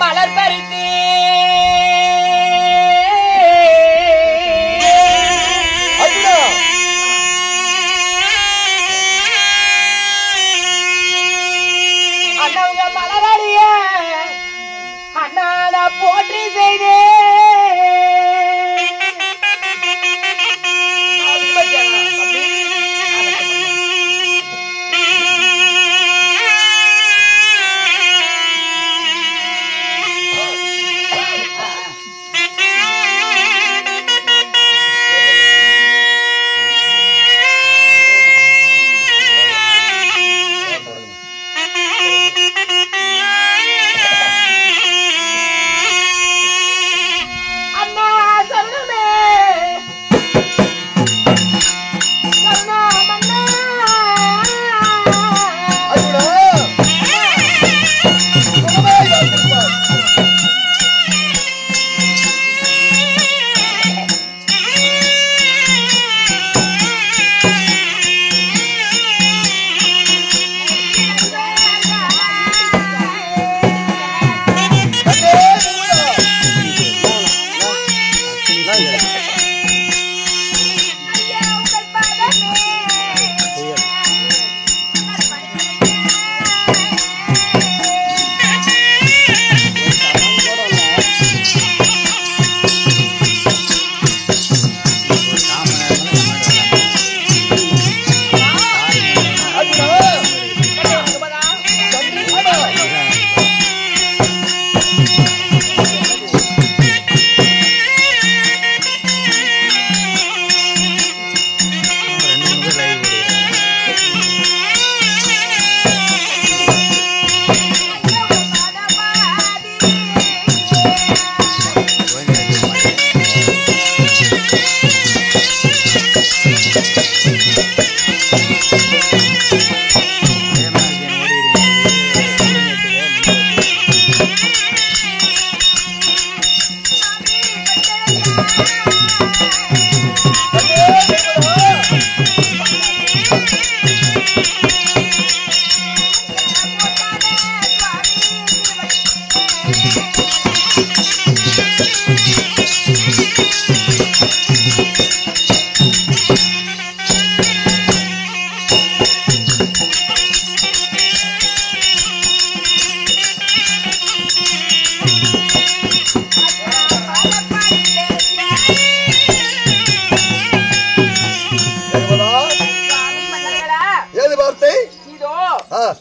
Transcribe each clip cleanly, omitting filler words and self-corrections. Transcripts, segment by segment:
மலர் பறித்து அண்ணவங்க மலரடிய அண்ணாட போற்றி செய்தே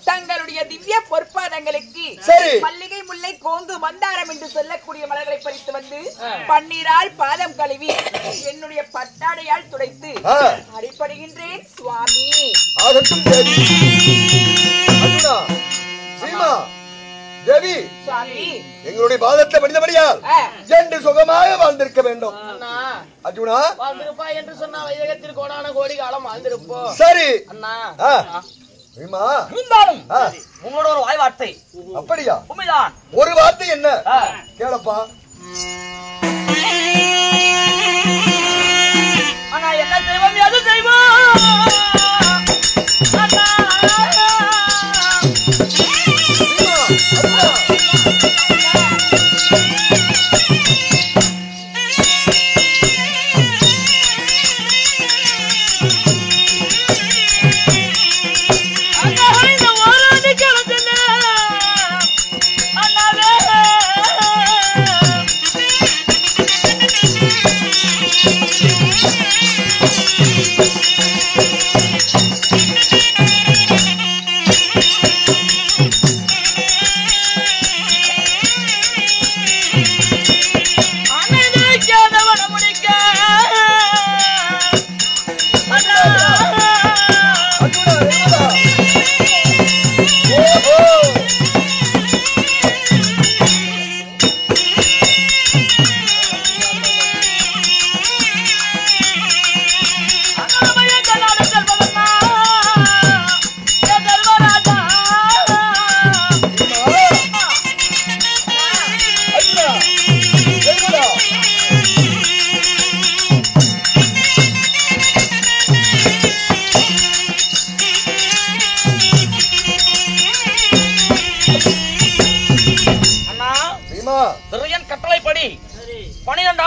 தங்களுடைய திவ்ய பொற்பாதங்களுக்கு மல்லிகை முல்லை கோந்து மந்தாரம் என்று சொல்லக்கூடிய மலர்களை பறித்து வந்து பன்னீரால் பாதம் கழுவி என்னுடைய பட்டாடையால் துடைத்து அடிப்படுகின்றேன் சுவாமி. தேவி எங்களுடைய பாதத்தை மனிதபடியால் என்று சுகமாக வாழ்ந்திருக்க வேண்டும். அர்ஜுனா வாழ்ந்திருப்பா என்று சொன்னா வையகத்தில் கோடான கோடி காலம் வாழ்ந்திருப்போம். சரி அண்ணா இருந்தாலும் உங்களோட ஒரு வாய் வார்த்தை. அப்படியா? உண்மைதான். ஒரு வார்த்தை என்ன கேளப்பா. ஆனா என்ன தெய்வம் எது தெய்வம்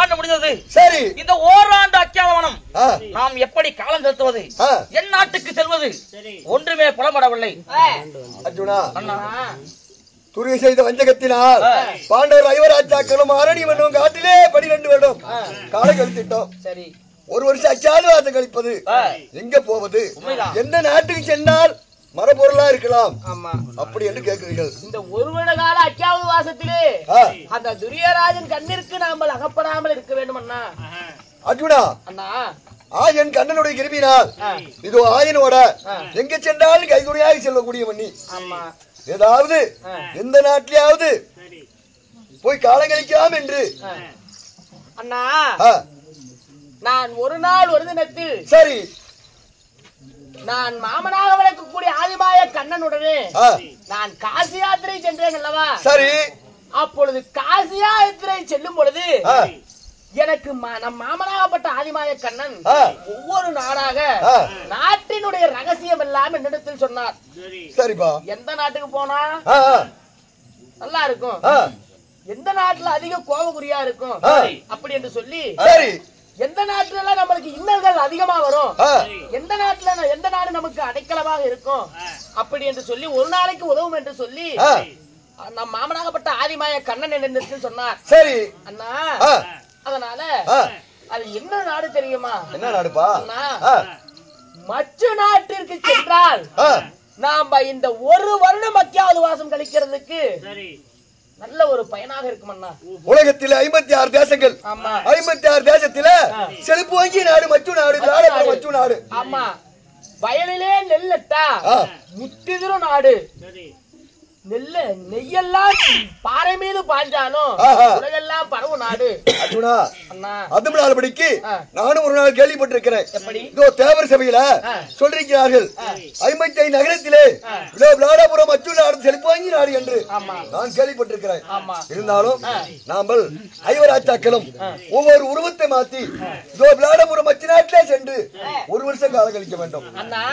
ஓராண்டு முடிந்தது. சரி, இந்த ஓராண்டு அக்கியாவனம் ஆ, நாம் எப்படி காலம் செலுத்துவது, ஆ. என் நாட்டுக்கு செல்வது ஒன்றுமே புலப்படவில்லை. அர்ஜுனா, அண்ணா, துரியை செய்த வஞ்சகத்தினால் பாண்டவர் ஐவராஜாக்களும் ஆரணி மன்னும் காட்டிலே 12 வருடம் காலம் கழித்திட்டோம். சரி, ஒரு வருஷம் அச்சாவது வாசம் கழிப்பது, எங்க போவது, எந்த நாட்டுக்கு சென்றால் மரபொருளா இருக்கலாம் ஆமா, அப்படி என்று கேட்கிறீர்கள். இந்த ஒரு வருட கால அக்கியாவது வாசத்திலே அந்த துரியராஜன் கண்ணிற்கு நாம் அகப்படாமல் இருக்க வேண்டும் அண்ணா. அர்ஜுனா, அண்ணா, ஆயன் கண்ணனுடைய கிருபினால் இதோ ஆயனோட எங்க சென்றாலும் கைதுணையாக செல்லக்கூடிய மண்ணி. ஆமா, ஏதாவது எந்த நாட்டிலாவது போய் காலம் கழிக்கலாம் என்று. அண்ணா, ஆ, நான் ஒரு நாள் ஒரு தினத்தில் சரி, நான் மாமனாக விளக்கக்கூடிய ஆதிமாய கண்ணனுடனே ஆ, நான் காசி யாத்திரை சென்றேன் அல்லவா. சரி, அப்பொழுது காசி யாத்திரை செல்லும் பொழுது ஆ, எனக்கு நம் மாமனாகப்பட்ட ஆதிமாய கண்ணன் ஆ, ஒவ்வொரு நாடாக ஆ. நாட்டினுடைய ரகசியம் எல்லாம் என்னிடத்தில் சொன்னார். சரிப்பா, எந்த நாட்டுக்கு போனா ஆ, ஆ, நல்லா இருக்கும், ஆ, எந்த நாட்டுல அதிக கோபகுரியா இருக்கும் ஆ. அப்படி என்று சொல்லி, சரி, எந்த நாட்டுல எல்லாம் நம்மளுக்கு இன்னல்கள் அதிகமா வரும், ஆ, எந்த நாடு நமக்கு அடைக்கலமாக இருக்கும் அப்படி என்று சொல்லி, ஒரு நாளைக்கு உதவும் என்று சொல்லி ஆ, நம் மாமனாகப்பட்ட ஆதிமாய கண்ணன் என்னிடத்தில் சொன்னார். சரி, அண்ணா, ஆ, அதனால ஆ. அது என்ன நாடு தெரியுமா என்ன நாடுப்பா? அண்ணா? ஆ, மற்ற நாட்டிற்கு சென்றால் ஆ, நாம இந்த ஒரு வருடம் அக்கியாவது வாசம் கழிக்கிறதுக்கு நல்ல ஒரு பயனாக இருக்கும் அண்ணா. உலகத்தில் 56 தேசங்கள், ஆமா, 56 தேசத்துல செழிப்பு வாங்கிய நாடு மச்சு நாடு, திராவிட மச்சு நாடு. ஆமா, வயலிலே நெல்லட்டா ஆ. முத்திதிரும் நாடு, நெய்யெல்லாம் பாறை மீது பாஞ்சாலும் ஆஹா. உலகெல்லாம் பரவும் நாடு. அர்ஜுனா, அண்ணா, அது நாள்படிக்கு ஆ. நானும் ஒரு நாள் கேள்விப்பட்டிருக்கிறேன். எப்படி? இதோ தேவர் சபையில சொல்லிருக்கிறார்கள், 55 நகரத்திலே இதோ விளாடபுரம் மச்சு நாடு செழிப்பு வாங்கி நாடு என்று ஆமா, நான் கேள்விப்பட்டிருக்கிறேன். ஆமா. இருந்தாலும் நாமல் ஐவராஜாக்களும் ஒவ்வொரு உருவத்தை மாத்தி இதோ விளாடபுரம் மச்சு நாட்டிலே சென்று ஒரு வருஷம் காலம் கழிக்க வேண்டும். அண்ணா,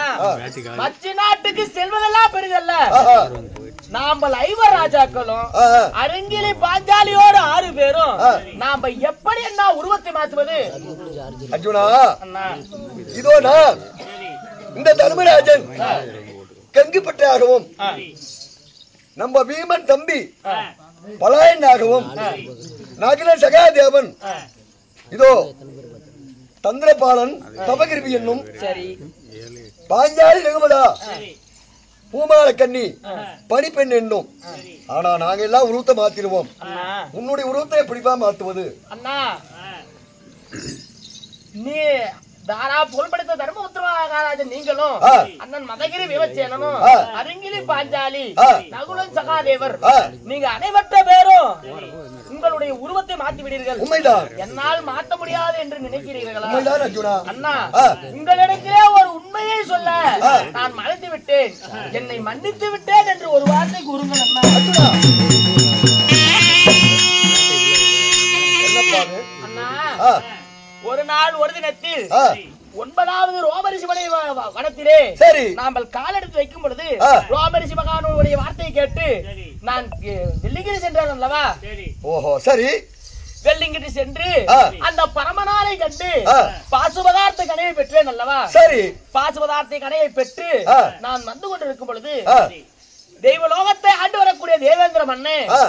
மற்ற நாட்டுக்கு செல்வதெல்லாம் பெரிதல்ல, ஆஹா. நாம ஐவர் ராஜாக்களும் ஆ. அருங்கிலி பாஞ்சாலியோட 6 பேரும் நாம எப்படி என்ன உருவத்தை மாற்றுவது? அர்ஜுனா, அண்ணா, இதோ நான் இந்த தர்மராஜன் கங்குப்பட்டாகவும் நம்ம பீமன் தம்பி பலாயனாகவும் நகுல சகாதேவன் இதோ தந்திரபாலன் தபகிருபி என்னும் சரி, பாஞ்சாலி ரகுமதா பூமால கண்ணி பனிப்பெண் என்னும். ஆனா நாங்க எல்லாம் உருவத்தை மாத்திடுவோம். அண்ணா, உன்னுடைய உருவத்தை எப்படிப்பா மாத்துவது? அண்ணா, நீ தாரா புகழ்படுத்த தர்மபுத்திரராஜன் நீங்களும் ஆ. அண்ணன் மதகிரி விவச்சேனனும் ஆ. அருங்கிலி பாஞ்சாலி ஆ. நகுலன் சகாதேவர் ஆ. நீங்க அனைவற்ற பேரும் உங்களுடைய உருவத்தை மாற்றி விடுவீர்கள். உண்மைதான், என்னால் மாற்ற முடியாது என்று நினைக்கிறீர்களா? உண்மைதான் அர்ஜுனா. அண்ணா, ஆ. உங்களிடத்திலே ஒரு உண்மையை சொல்ல நான் மறைத்து விட்டேன், என்னை மன்னித்து விட்டேன் என்று ஒரு வார்த்தை கூறுங்கள் அண்ணா. அர்ஜுனா, என்னப்பா அது? அண்ணா, ஆ, ஒரு நாள் ஒரு தினத்தில் ஆ, 9வது ரோமரிஷி வனத்திலே சரி, நாங்கள் காலெடுத்து வைக்கும் பொழுது ஆ. ரோமரிஷி மகானுடைய வார்த்தையை கேட்டு நான் வெள்ளிங்கிரி சென்றேன் அல்லவா. ஓஹோ, சரி, வெள்ளிங்கிரி சென்று ஆ. அந்த பரமனாரை கண்டு ஆ. பாசுபதார்த்த கனையை பெற்றேன் அல்லவா. சரி, பாசுபதார்த்த கனையை பெற்று ஆ. நான் வந்து கொண்டிருக்கும் பொழுது ஆ, தெய்வலோகத்தை ஆண்டு வரக்கூடிய தேவேந்திர மன்னே ஆ,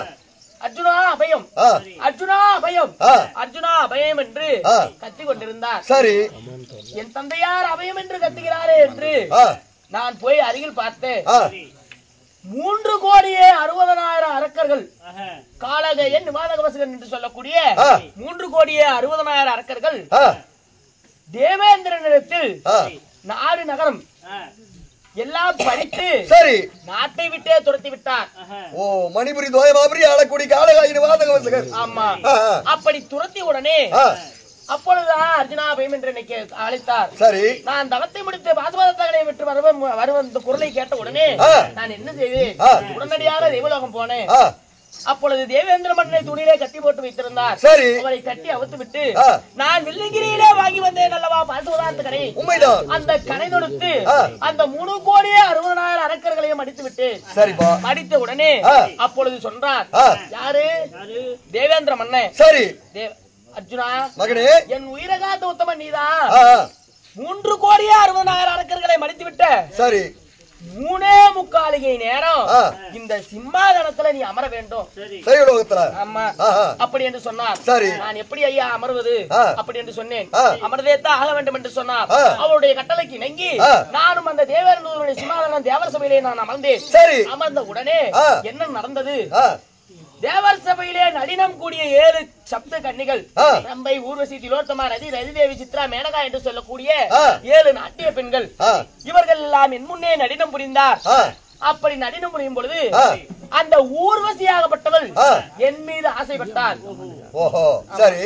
அர்ஜுனா அபயம், ஆ, அர்ஜுனா அபயம், ஆ. அர்ஜுனா அபயம் என்று ஆ. கத்திக் கொண்டிருந்தார். சரி, என் தந்தையார் அபயம் என்று கத்துகிறாரே என்று ஆ, நான் போய் அருகில் பார்த்தேன். ஆ, 3,60,000 அரக்கர்கள், காலகையன் நிவாதகவசகன் என்று சொல்லக்கூடிய ஆ. 3,60,000 அரக்கர்கள் ஆ, தேவேந்திரனிடத்தில் ஆ, நாடு நகரம் எல்லாம் பறித்து சரி, நாட்டை விட்டே துரத்தி விட்டார். ஓ, மணிபுரி தோயமாபுரி ஆளக்கூடிய காலகாயின் வாதகவசகர். ஆமா, ஆ, அப்படி துரத்தி உடனே ஆ, அப்பொழுதுதான் அர்ஜுனா பயம் என்று என்னை அழைத்தார். சரி, நான் தவத்தை முடித்து பாசுபதத்தகனை விட்டு வருவ இந்த குரலை கேட்ட உடனே ஆ. நான் என்ன செய்தேன்? ஆ. உடனடியாக தேவலோகம் போனேன். ஆ, அப்பொழுது தேவேந்திர மன்னனை துணியிலே கட்டி போட்டு வைத்திருந்தார். சரி, அவரை கட்டி அவுத்து விட்டு ஆ. நான் வெள்ளிங்கிரியிலே வாங்கி வந்தேன் அல்லவா பாசுபதார்த்த கனை. உண்மைதான், அந்த கனை தொடுத்து ஆ. அந்த 3,60,000 அரக்கர்களையும் அடித்து விட்டு சரிப்பா, அடித்த உடனே ஆ. அப்பொழுது சொன்னார். ஆ. யாரு? தேவேந்திர மன்னன். சரி, அர்ஜுனா மகனே, என் உயிரை காத்த உத்தமன் நீதான். ஆ, 3,60,000 அரக்கர்களை மடித்து விட்ட. சரி 3.25 நேரம் ஆ. இந்த சிம்மாதனத்துல நீ அமர வேண்டும். சரி லோகத்துல ஆமா ஆஹா. அப்படி என்று சொன்னார். சரி. நான் எப்படி ஐயா அமர்வது ஆ. அப்படி என்று சொன்னேன். ஆ. அமர்ந்தேத்தான் ஆக வேண்டும் என்று சொன்னார். ஆ. அவருடைய கட்டளைக்கு இணங்கி ஆ. நானும் அந்த தேவேந்திரனுடைய சிம்மாதனம் தேவர் சபையிலே நான் அமர்ந்தேன். சரி அமர்ந்த உடனே ஆ. என்ன நடந்தது? ஆ, தேவர் சபையிலே நடினம் கூடிய 7 சப்த கன்னிகள், ஆ. ரம்பை, ஊர்வசி, திலோத்தமா, ரதி, ரதிதேவி, சித்ரா, மேனகா என்று சொல்லக்கூடிய ஆ. 7 நாட்டிய பெண்கள், ஆ. இவர்கள் எல்லாம் என் முன்னே நடினம் புரிந்தார். ஆ, அப்படி நடினம் புரியும் பொழுது ஆ. அந்த ஊர்வசியாகப்பட்டவள் ஆ. என் மீது ஆசைப்பட்டார். ஓஹோ சரி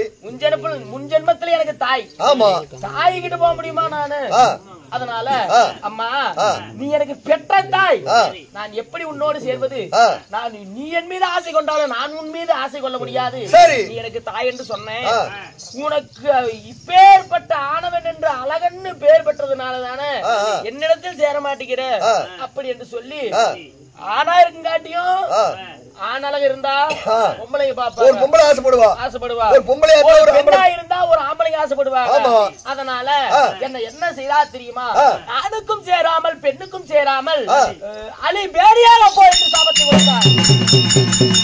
முன்ஜென்மத்துல எனக்கு தாய், ஆமா தாய் கிட்ட போக முடியுமா நானு? ஆ. அதனால ஆ. அம்மா ஆ. நீ எனக்கு பெற்ற தாய், ஆ. நான் எப்படி உன்னோடு சேர்வது? ஆ. நான் நீ என் மீது ஆசை கொண்டாலும் நான் உன் மீது ஆசை கொள்ள முடியாது. சரி. நீ எனக்கு தாய் என்று சொன்னேன். ஆ. உனக்கு இப்பேற்பட்ட ஆணவன் என்று அழகன்னு பேர் பெற்றதுனாலதானே ஆ, ஆ. என்னிடத்தில் சேர மாட்டேங்கிற ஆ. அப்படி என்று சொல்லி ஆ. ஆணா இருக்குங்காட்டியும் ஆ. ஆணழக இருந்தா ஆ. பொம்பளைங்க ஒரு பாப்பாங்க, பொம்பளை ஆசைப்படுவா, ஆசைப்படுவா. ஒரு பொம்பளை ஒரு ஒரு பெண்ணா ஆம்பளை. இருந்தா ஒரு ஆம்பளைங்க ஆசைப்படுவாங்க. ஆமா. அதனால ஆ. என்ன செய்தா தெரியுமா? ஆ. ஆணுக்கும் சேராமல் பெண்ணுக்கும் சேராமல் ஆ. அலி பேடியாக போ என்று சாபத்தை கொடுத்தார்.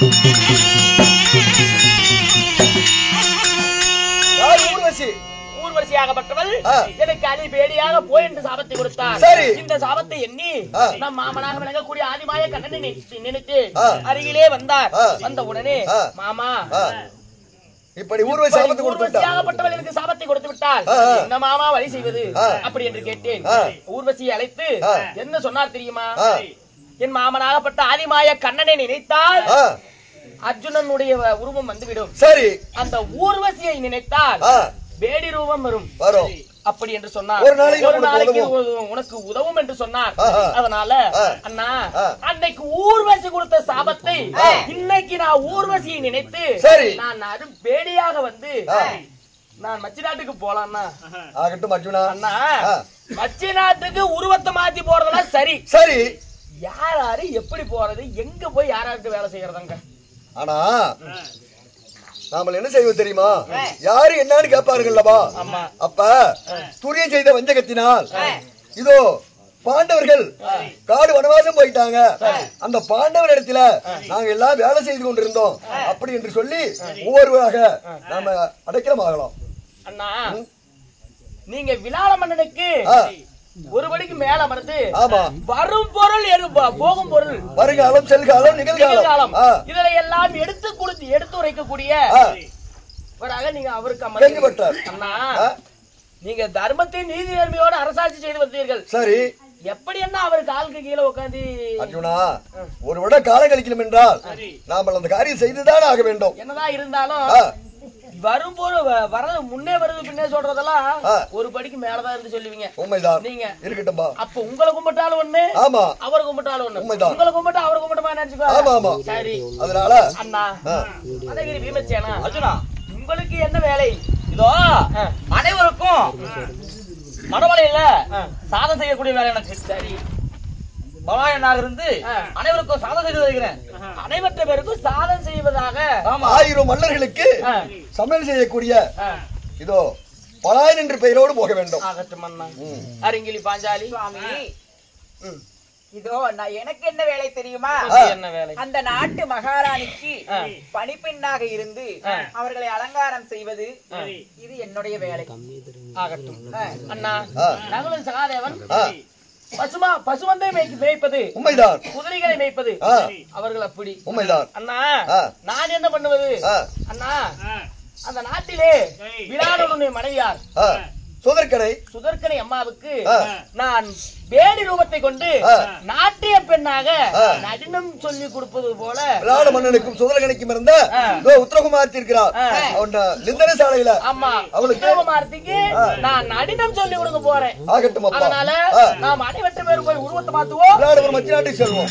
யார் ஊர்வசி? ஊர்வசியாகப்பட்டவள் ஆ. எனக்கு அலி பேடியாக போ என்று சாபத்தை கொடுத்தார். சரி. இந்த சாபத்தை எண்ணி ஆ. நம் மாமனாக விளங்கக்கூடிய ஆதிமாய கண்ணனை நினைத்து ஆ. அருகிலே வந்தார். ஆ. வந்த உடனே ஆ. மாமா ஆ. இப்படி ஊர்வசி சாபத்தை கொடுத்து விட்டா. ஊர்வசியாகப்பட்டவள் எனக்கு சாபத்தை கொடுத்து விட்டால் ஆ, ஆ. என்ன மாமா வழி செய்வது ஆ. அப்படி என்று கேட்டேன். ஆ. ஊர்வசியை அழைத்து ஆ. என்ன சொன்னார் தெரியுமா? ஆ. என் மாமனாகப்பட்ட ஆதிமாய கண்ணனை நினைத்தால் ஆ. அர்ஜுனனுடைய உருவம் வந்துவிடும். சரி அந்த ஊர்வசியை நினைத்தால் ஆ. வேடி ரூபம் வரும் வரும். அப்படி என்று சொன்னார். ஒரு நாளைக்கு ஒரு நாளைக்கு உதவும். உனக்கு உதவும் என்று சொன்னார். ஆஹா. அதனால ஆ. அண்ணா ஆ. அன்னைக்கு ஊர்வசி கொடுத்த சாபத்தை ஆ. இன்னைக்கு நான் ஊர்வசியை நினைத்து சரி. நான் அரும் பேடியாக வந்து ஆ. நான் மச்சி நாட்டுக்கு போலாம்னா. ஆகட்டும் அர்ஜுனா. அண்ணா ஆ. மச்சி நாட்டுக்கு உருவத்தை மாத்தி போறதெல்லாம் சரி. சரி யாராரு எப்படி போறது, எங்க போய் யாராருக்கு வேலை செய்யறதாங்க? ஆனா நாம என்ன செய்வோம் தெரியுமா? யாரு என்னன்னு கேட்பாருங்கல்லவா? ஆமா. அப்ப துரியம் செய்த வஞ்சகத்தினால் இதோ பாண்டவர்கள் காடு வனவாசம் போயிட்டாங்க. அந்த பாண்டவர் இடத்துல நாங்க எல்லாம் வேலை செய்து கொண்டிருந்தோம் அப்படி என்று சொல்லி ஒவ்வொருவராக நாம அடைக்கலம் ஆகலாம். அண்ணா நீங்க விலால மன்னனுக்கு ஆ. ஒரு படிக்கு மேல அமர்ந்து ஆமா. வரும் பொருள் போகும் பொருள், வருகாலம் செல்காலம் நிகழ்காலம் நிகழ்காலம் ஆ. இதை எல்லாம் எடுத்து உரைக்கக்கூடிய ஆ. நீங்க அவருக்கு கெஞ்சிப்பட்டார். அண்ணா ஆ. நீங்க தர்மத்தின் நீதி நேர்மையோடு அரசாட்சி செய்து வந்தீர்கள். சரி எப்படி என்ன அவர் காலுக்கு கீழே உட்காந்து அர்ஜுனா, ஒரு விட காலம் கழிக்கணும் என்றால் நாம அந்த காரியம் செய்துதான் ஆக வேண்டும். என்னதான் இருந்தாலும் ஆ. வரும் போது வரது முன்னே வருது பின்னே சொல்றதெல்லாம் ஆ. ஒரு படிக்கு மேலதான் இருந்து சொல்லுவீங்க உண்மைதான். நீங்க. இருக்கட்டும்பா. அப்ப உங்களை கும்பிட்டாலும் ஒண்ணு, ஆமா அவர் கும்பிட்டாலும் ஒண்ணு. உண்மைதான். உங்களை கும்பிட்டா அவர் கும்பிட்டமா நினைச்சுக்கோ. ஆமா ஆமா. சரி அதனால அண்ணா ஆ. அதகிரி பீமச்சேனா அர்ஜுனா, உங்களுக்கு என்ன வேலை? இதோ அனைவருக்கும் மனவலையில சாதம் செய்யக்கூடிய வேலை எனக்கு. சரி பவாயனாக இருந்து ஆ. அனைவருக்கும் சாதம் செய்து வருகிறேன். அனைவற்ற பேருக்கும் சாதம் செய்வதாக. ஆமா. 1000 மன்னர்களுக்கு ஆ. சமையல் செய்யக்கூடிய ஆ. இதோ பலாயன் என்ற பெயரோடு போக வேண்டும். ஆகட்டும் அண்ணா. அருங்கிலி பாஞ்சாலி சுவாமி இதோ எனக்கு என்ன வேலை தெரியுமா? என்ன வேலை? அந்த நாட்டு மகாராணிக்கு பணிப்பெண்ணாக இருந்து அவர்களை அலங்காரம் செய்வது இது என்னுடைய வேலை. ஆகட்டும் அண்ணா. ஆ. நகுலன் சகாதேவன் ஆ. பசுவந்தை மேய்ப்பது, உண்மைதான். குதிரைகளை மேய்ப்பது ஆ. அவர்கள் அப்படி. உண்மைதான். அண்ணா ஆ. நான் என்ன பண்ணுவது? ஆ. அண்ணா அந்த நாட்டிலே விராடனுடைய மனைவியார் ஆ. சுதர்கனை சுதர்கனை அம்மாவுக்கு ஆ. நான் வேடி ரூபத்தை கொண்டு ஆ. நாட்டிய பெண்ணாக ஆ. நடினம் சொல்லி கொடுப்பது போல விராட மன்னனுக்கும் சுதர்கனைக்கும் இருந்த இதோ உத்தரகுமார்த்தி இருக்கிறார். ஆ. அவன் லிந்தன சாலையில ஆமா அவளுக்கு உத்தரகுமார்த்திக்கு நான் நடினம் சொல்லி கொடுக்க போறேன். ஆகட்டும் அப்பா. அதனால ஆ. நாம் அனைவற்ற பேரும் போய் உருவத்தை மாத்துவோம். விராட ஒரு மச்சி நாட்டுக்கு செல்வோம்.